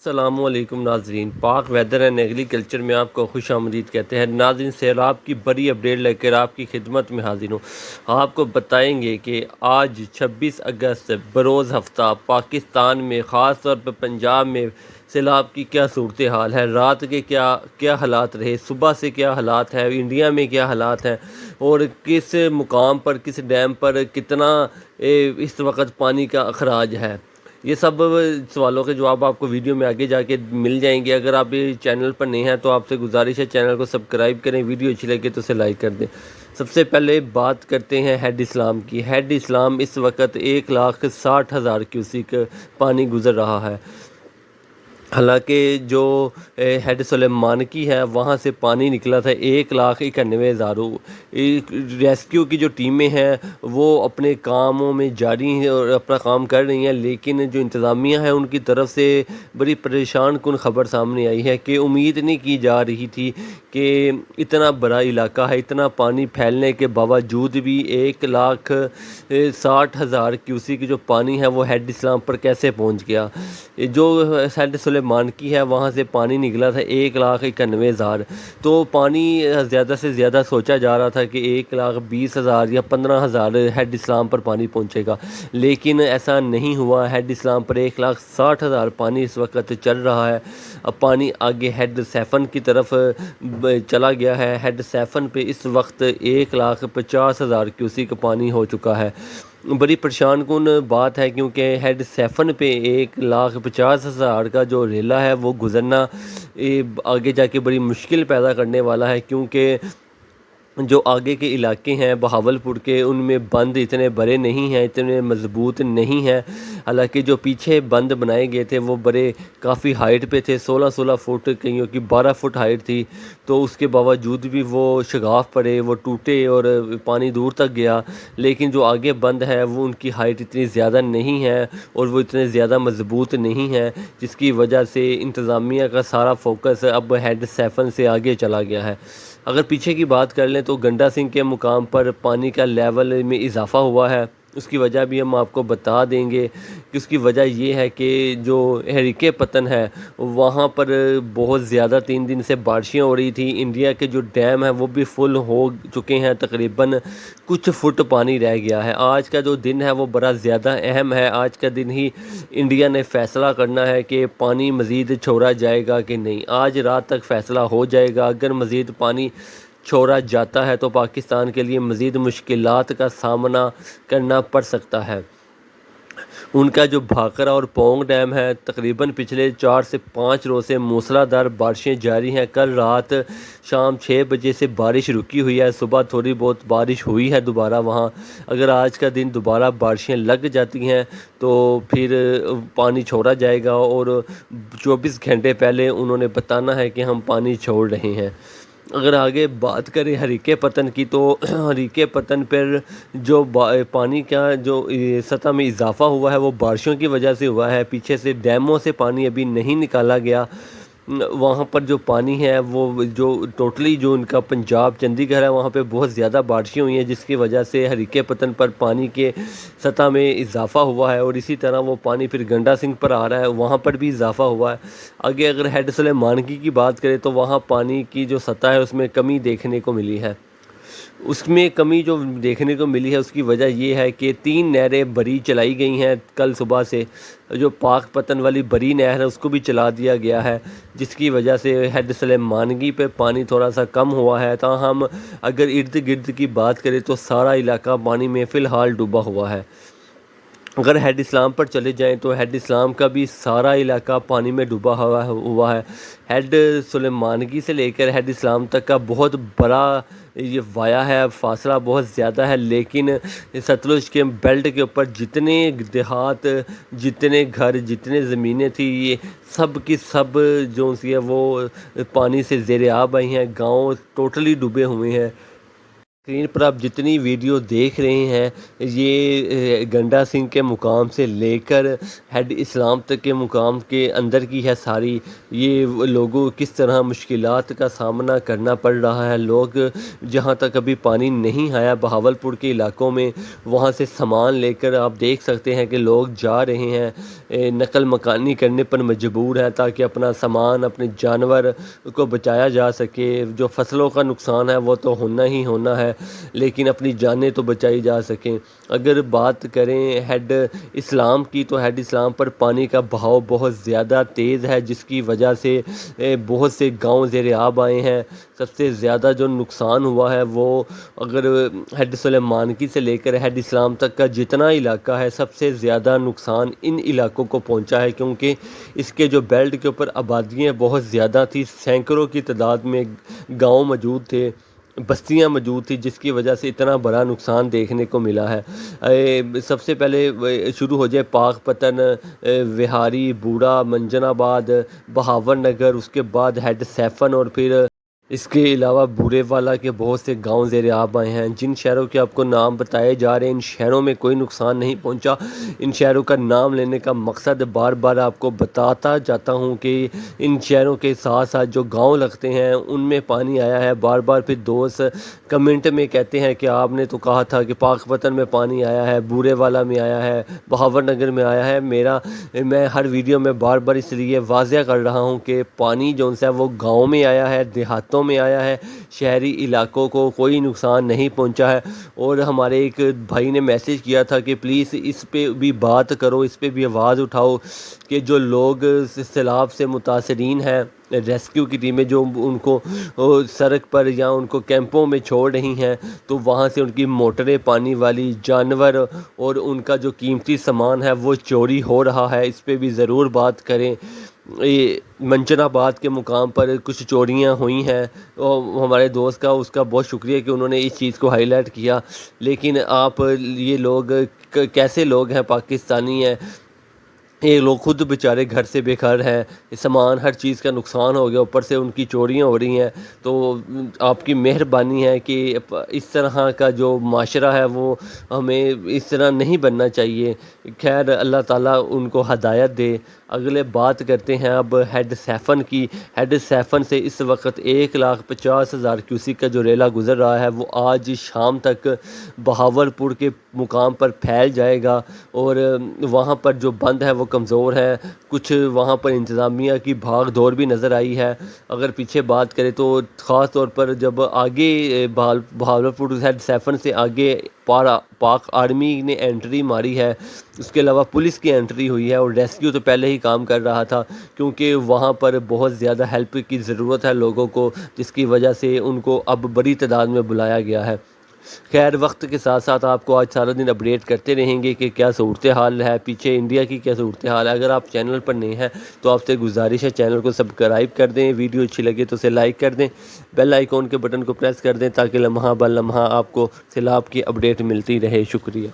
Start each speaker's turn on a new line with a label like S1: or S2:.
S1: السلام علیکم ناظرین، پاک ویدر اینڈ ایگریکلچر میں آپ کو خوش آمدید کہتے ہیں۔ ناظرین، سیلاب کی بڑی اپڈیٹ لے کر آپ کی خدمت میں حاضر ہوں۔ آپ کو بتائیں گے کہ آج 26 اگست بروز ہفتہ پاکستان میں خاص طور پر پنجاب میں سیلاب کی کیا صورتحال ہے، رات کے کیا حالات رہے، صبح سے کیا حالات ہیں، انڈیا میں کیا حالات ہیں اور کس مقام پر کس ڈیم پر کتنا اس وقت پانی کا اخراج ہے۔ یہ سب سوالوں کے جواب آپ کو ویڈیو میں آگے جا کے مل جائیں گے۔ اگر آپ یہ چینل پر نہیں ہیں تو آپ سے گزارش ہے چینل کو سبسکرائب کریں، ویڈیو اچھی لگے تو اسے لائک کر دیں۔ سب سے پہلے بات کرتے ہیں ہیڈ اسلام کی۔ ہیڈ اسلام اس وقت 1,60,000 کیوسک پانی گزر رہا ہے، حالانکہ جو ہیڈ سلیمان کی ہے وہاں سے پانی نکلا تھا 1,91,000۔ ریسکیو کی جو ٹیمیں ہیں وہ اپنے کاموں میں جاری ہیں اور اپنا کام کر رہی ہیں، لیکن جو انتظامیہ ہے ان کی طرف سے بڑی پریشان کن خبر سامنے آئی ہے کہ امید نہیں کی جا رہی تھی کہ اتنا بڑا علاقہ ہے، اتنا پانی پھیلنے کے باوجود بھی 1,60,000 کیوسک جو پانی ہے وہ ہیڈ اسلام پر کیسے پہنچ گیا۔ جو ہیڈ سلیمان کی ہے وہاں سے پانی نکلا تھا 1,91,000، تو پانی زیادہ سے زیادہ سوچا جا رہا تھا کہ 1,20,000 یا 15,000 ہیڈ اسلام پر پانی پہنچے گا، لیکن ایسا نہیں ہوا۔ ہیڈ اسلام پر 1,60,000 پانی اس وقت چل رہا ہے۔ اب پانی آگے ہیڈ سیفن کی طرف چلا گیا ہے۔ ہیڈ سیفن پہ اس وقت 1,50,000 کیوسک پانی ہو چکا ہے۔ بڑی پریشان کن بات ہے کیونکہ ہیڈ سیفن پہ 1,50,000 کا جو ریلا ہے وہ گزرنا آگے جا کے بڑی مشکل پیدا کرنے والا ہے، کیونکہ جو آگے کے علاقے ہیں بہاولپور کے ان میں بند اتنے بڑے نہیں ہیں، اتنے مضبوط نہیں ہیں۔ حالانکہ جو پیچھے بند بنائے گئے تھے وہ بڑے کافی ہائٹ پہ تھے، 16 فٹ، کئیوں کی 12 فٹ ہائٹ تھی، تو اس کے باوجود بھی وہ شگاف پڑے، وہ ٹوٹے اور پانی دور تک گیا۔ لیکن جو آگے بند ہے وہ ان کی ہائٹ اتنی زیادہ نہیں ہے اور وہ اتنے زیادہ مضبوط نہیں ہے، جس کی وجہ سے انتظامیہ کا سارا فوکس اب ہیڈ سیفن سے آگے چلا گیا ہے۔ اگر پیچھے کی بات کر لیں تو گنڈا سنگھ کے مقام پر پانی کا لیول میں اضافہ ہوا ہے، اس کی وجہ بھی ہم آپ کو بتا دیں گے کہ اس کی وجہ یہ ہے کہ جو ہریکے پتن ہے وہاں پر بہت زیادہ 3 دن سے بارشیں ہو رہی تھی۔ انڈیا کے جو ڈیم ہیں وہ بھی فل ہو چکے ہیں، تقریباً کچھ فٹ پانی رہ گیا ہے۔ آج کا جو دن ہے وہ بڑا زیادہ اہم ہے۔ آج کا دن ہی انڈیا نے فیصلہ کرنا ہے کہ پانی مزید چھوڑا جائے گا کہ نہیں۔ آج رات تک فیصلہ ہو جائے گا۔ اگر مزید پانی چھوڑا جاتا ہے تو پاکستان کے لیے مزید مشکلات کا سامنا کرنا پڑ سکتا ہے۔ ان کا جو بھاکرا اور پونگ ڈیم ہے تقریباً پچھلے 4 سے 5 روز سے موسلا دھار بارشیں جاری ہیں۔ کل رات شام 6 بجے سے بارش رکی ہوئی ہے، صبح تھوڑی بہت بارش ہوئی ہے دوبارہ وہاں۔ اگر آج کا دن دوبارہ بارشیں لگ جاتی ہیں تو پھر پانی چھوڑا جائے گا، اور 24 گھنٹے پہلے انہوں نے بتانا ہے کہ ہم پانی چھوڑ رہے ہیں۔ اگر آگے بات کریں ہریکے پتن کی تو ہریکے پتن پر جو پانی کا جو سطح میں اضافہ ہوا ہے وہ بارشوں کی وجہ سے ہوا ہے۔ پیچھے سے ڈیموں سے پانی ابھی نہیں نکالا گیا، وہاں پر جو پانی ہے وہ جو ٹوٹلی جو ان کا پنجاب چندی گڑھ ہے وہاں پہ بہت زیادہ بارشیں ہوئی ہیں، جس کی وجہ سے ہریکے پتن پر پانی کے سطح میں اضافہ ہوا ہے، اور اسی طرح وہ پانی پھر گنڈا سنگھ پر آ رہا ہے، وہاں پر بھی اضافہ ہوا ہے۔ آگے اگر ہیڈ سلیمانگی کی بات کریں تو وہاں پانی کی جو سطح ہے اس میں کمی دیکھنے کو ملی ہے۔ اس میں کمی جو دیکھنے کو ملی ہے اس کی وجہ یہ ہے کہ 3 نہریں بڑی چلائی گئی ہیں کل صبح سے۔ جو پاک پتن والی بڑی نہر ہے اس کو بھی چلا دیا گیا ہے، جس کی وجہ سے ہیڈ سلیمانگی پہ پانی تھوڑا سا کم ہوا ہے۔ تاہم اگر ارد گرد کی بات کریں تو سارا علاقہ پانی میں فی الحال ڈوبا ہوا ہے۔ اگر ہیڈ اسلام پر چلے جائیں تو ہیڈ اسلام کا بھی سارا علاقہ پانی میں ڈوبا ہوا ہے۔ ہیڈ سلیمانگی سے لے کر ہیڈ اسلام تک کا بہت بڑا یہ وایا ہے، فاصلہ بہت زیادہ ہے، لیکن ستلج کے بیلٹ کے اوپر جتنے دیہات، جتنے گھر، جتنے زمینیں تھیں، یہ سب کی سب جو سی ہے وہ پانی سے زیر آب آئی ہیں۔ گاؤں ٹوٹلی ڈوبے ہوئے ہیں۔ اسکرین پر آپ جتنی ویڈیو دیکھ رہے ہیں یہ گنڈا سنگھ کے مقام سے لے کر ہیڈ اسلام تک کے مقام کے اندر کی ہے ساری. یہ لوگوں کس طرح مشکلات کا سامنا کرنا پڑ رہا ہے. لوگ جہاں تک ابھی پانی نہیں آیا بہاولپور کے علاقوں میں وہاں سے سامان لے کر آپ دیکھ سکتے ہیں کہ لوگ جا رہے ہیں, نقل مکانی کرنے پر مجبور ہیں تاکہ اپنا سامان اپنے جانور کو بچایا جا سکے. جو فصلوں کا نقصان ہے وہ تو ہونا ہی ہونا ہے لیکن اپنی جانیں تو بچائی جا سکیں. اگر بات کریں ہیڈ اسلام کی تو ہیڈ اسلام پر پانی کا بہاؤ بہت زیادہ تیز ہے جس کی وجہ سے بہت سے گاؤں زیر آب آئے ہیں. سب سے زیادہ جو نقصان ہوا ہے وہ اگر ہیڈ سلیمانکی سے لے کر ہیڈ اسلام تک کا جتنا علاقہ ہے سب سے زیادہ نقصان ان علاقوں کو پہنچا ہے کیونکہ اس کے جو بیلٹ کے اوپر آبادیاں بہت زیادہ تھی. سینکڑوں کی تعداد میں گاؤں موجود تھے, بستیاں موجود تھی جس کی وجہ سے اتنا بڑا نقصان دیکھنے کو ملا ہے. سب سے پہلے شروع ہو جائے پاک پتن, وہاری, بوڑا, منجن آباد, بہاور نگر, اس کے بعد ہیڈ سیفن اور پھر اس کے علاوہ بورے والا کے بہت سے گاؤں زیر آب آئے ہیں. جن شہروں کے آپ کو نام بتائے جا رہے ہیں ان شہروں میں کوئی نقصان نہیں پہنچا. ان شہروں کا نام لینے کا مقصد بار بار آپ کو بتاتا جاتا ہوں کہ ان شہروں کے ساتھ ساتھ جو گاؤں لگتے ہیں ان میں پانی آیا ہے. بار بار پھر دوست کمنٹ میں کہتے ہیں کہ آپ نے تو کہا تھا کہ پاک پتن میں پانی آیا ہے, بورے والا میں آیا ہے, بہاور نگر میں آیا ہے. میں ہر ویڈیو میں بار بار اس لیے واضح کر رہا ہوں کہ پانی جو ہے وہ گاؤں میں آیا ہے, دیہاتوں میں آیا ہے, شہری علاقوں کو کوئی نقصان نہیں پہنچا ہے. اور ہمارے ایک بھائی نے میسج کیا تھا کہ پلیز اس پہ بھی بات کرو, اس پہ بھی آواز اٹھاؤ کہ جو لوگ سیلاب سے متاثرین ہیں ریسکیو کی ٹیمیں جو ان کو سڑک پر یا ان کو کیمپوں میں چھوڑ رہی ہیں تو وہاں سے ان کی موٹریں پانی والی, جانور اور ان کا جو قیمتی سامان ہے وہ چوری ہو رہا ہے. اس پہ بھی ضرور بات کریں. منجن آباد کے مقام پر کچھ چوریاں ہوئی ہیں, ہمارے دوست کا اس کا بہت شکریہ کہ انہوں نے اس چیز کو ہائی لائٹ کیا. لیکن آپ یہ لوگ کیسے لوگ ہیں, پاکستانی ہیں, یہ لوگ خود بیچارے گھر سے بے گھر ہیں, سامان ہر چیز کا نقصان ہو گیا, اوپر سے ان کی چوریاں ہو رہی ہیں. تو آپ کی مہربانی ہے کہ اس طرح کا جو معاشرہ ہے وہ ہمیں اس طرح نہیں بننا چاہیے. خیر اللہ تعالیٰ ان کو ہدایت دے. اگلے بات کرتے ہیں اب ہیڈ سیفن کی. ہیڈ سیفن سے اس وقت 1,50,000 کیوسک کا جو ریلا گزر رہا ہے وہ آج شام تک بہاولپور کے مقام پر پھیل جائے گا اور وہاں پر جو بند ہے وہ کمزور ہے. کچھ وہاں پر انتظامیہ کی بھاگ دوڑ بھی نظر آئی ہے. اگر پیچھے بات کریں تو خاص طور پر جب آگے بہاولپور ہیڈ سیفن سے آگے پاک آرمی نے انٹری ماری ہے, اس کے علاوہ پولیس کی انٹری ہوئی ہے اور ریسکیو تو پہلے ہی کام کر رہا تھا کیونکہ وہاں پر بہت زیادہ ہیلپ کی ضرورت ہے لوگوں کو, جس کی وجہ سے ان کو اب بڑی تعداد میں بلایا گیا ہے. خیر وقت کے ساتھ ساتھ آپ کو آج سارا دن اپڈیٹ کرتے رہیں گے کہ کیا صورتحال ہے, پیچھے انڈیا کی کیا صورتحال ہے. اگر آپ چینل پر نئے ہیں تو آپ سے گزارش ہے چینل کو سبسکرائب کر دیں, ویڈیو اچھی لگے تو اسے لائک کر دیں, بیل آئیکن کے بٹن کو پریس کر دیں تاکہ لمحہ بہ لمحہ آپ کو سیلاب کی اپڈیٹ ملتی رہے. شکریہ.